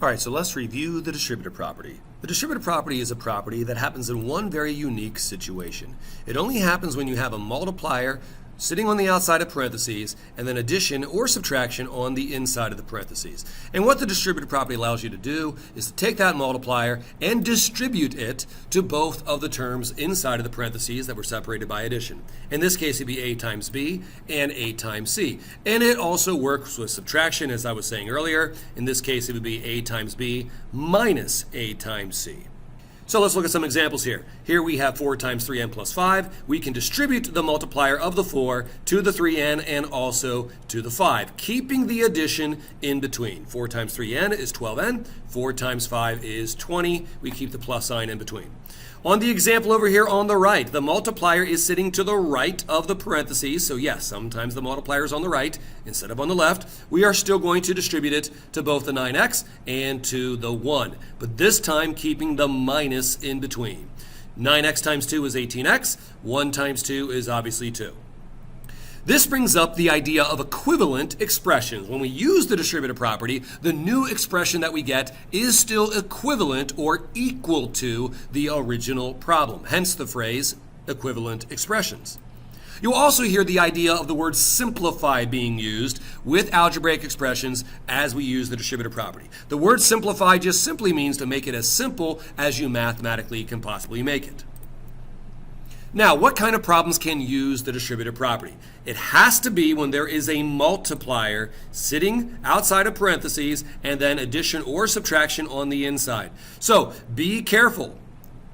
All right, so let's review the distributive property. The distributive property is a property that happens in one very unique situation. It only happens when you have a multiplier sitting on the outside of parentheses and then addition or subtraction on the inside of the parentheses. And what the distributive property allows you to do is to take that multiplier and distribute it to both of the terms inside of the parentheses that were separated by addition. In this case, it'd be a times b and a times c. And it also works with subtraction, as I was saying earlier. In this case, it would be a times b minus a times c. So let's look at some examples here. Here we have 4 times 3n plus 5. We can distribute the multiplier of the 4 to the 3n and also to the 5, keeping the addition in between. 4 times 3n is 12n. 4 times 5 is 20. We keep the plus sign in between. On the example over here on the right, the multiplier is sitting to the right of the parentheses. So yes, sometimes the multiplier is on the right instead of on the left. We are still going to distribute it to both the 9x and to the 1, but this time keeping the minus in between. 9x times 2 is 18x. 1 times 2 is obviously 2. This brings up the idea of equivalent expressions. When we use the distributive property, the new expression that we get is still equivalent or equal to the original problem, hence the phrase equivalent expressions. You'll also hear the idea of the word simplify being used with algebraic expressions as we use the distributive property. The word simplify just simply means to make it as simple as you mathematically can possibly make it. Now, what kind of problems can use the distributive property? It has to be when there is a multiplier sitting outside of parentheses and then addition or subtraction on the inside. So be careful.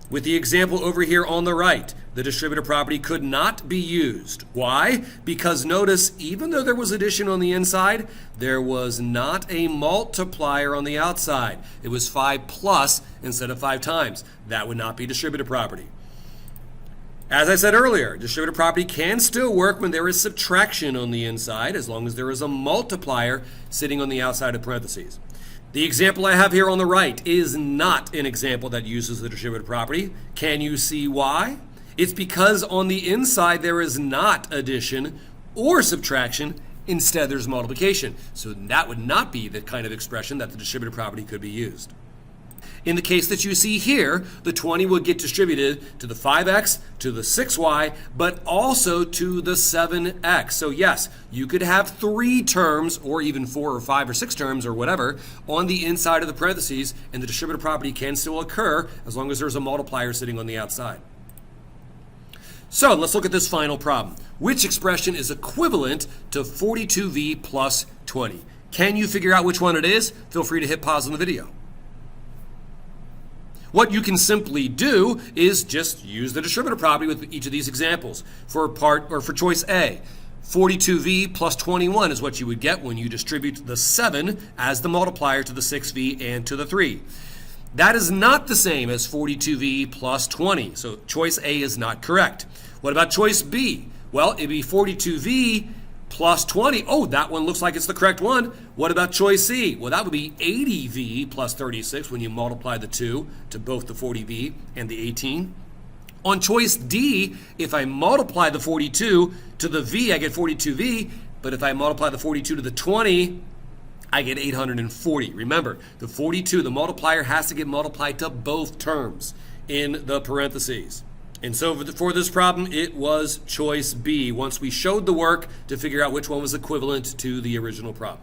With the example over here on the right, the distributive property could not be used. Why? Because notice, even though there was addition on the inside, there was not a multiplier on the outside. It was 5 plus instead of 5 times. That would not be distributive property. As I said earlier, distributive property can still work when there is subtraction on the inside, as long as there is a multiplier sitting on the outside of parentheses. The example I have here on the right is not an example that uses the distributive property. Can you see why? It's because on the inside there is not addition or subtraction. Instead, there's multiplication. So that would not be the kind of expression that the distributive property could be used. In the case that you see here, the 20 would get distributed to the 5x, to the 6y, but also to the 7x. So yes, you could have 3 terms, or even 4 or 5 or 6 terms or whatever, on the inside of the parentheses, and the distributive property can still occur as long as there's a multiplier sitting on the outside. So let's look at this final problem. Which expression is equivalent to 42v plus 20? Can you figure out which one it is? Feel free to hit pause on the video. What you can simply do is just use the distributive property with each of these examples. For choice A, 42v plus 21 is what you would get when you distribute the 7 as the multiplier to the 6v and to the 3. That is not the same as 42v plus 20, so choice A is not correct. What about choice B? Well, it'd be 42v plus 20. Oh, that one looks like it's the correct one. What about choice C? Well, that would be 80v plus 36 when you multiply the 2 to both the 40v and the 18. On choice D, if I multiply the 42 to the v, I get 42v, but if I multiply the 42 to the 20, I get 840. Remember, the 42, the multiplier has to get multiplied to both terms in the parentheses. And so for this problem, it was choice B, once we showed the work to figure out which one was equivalent to the original problem.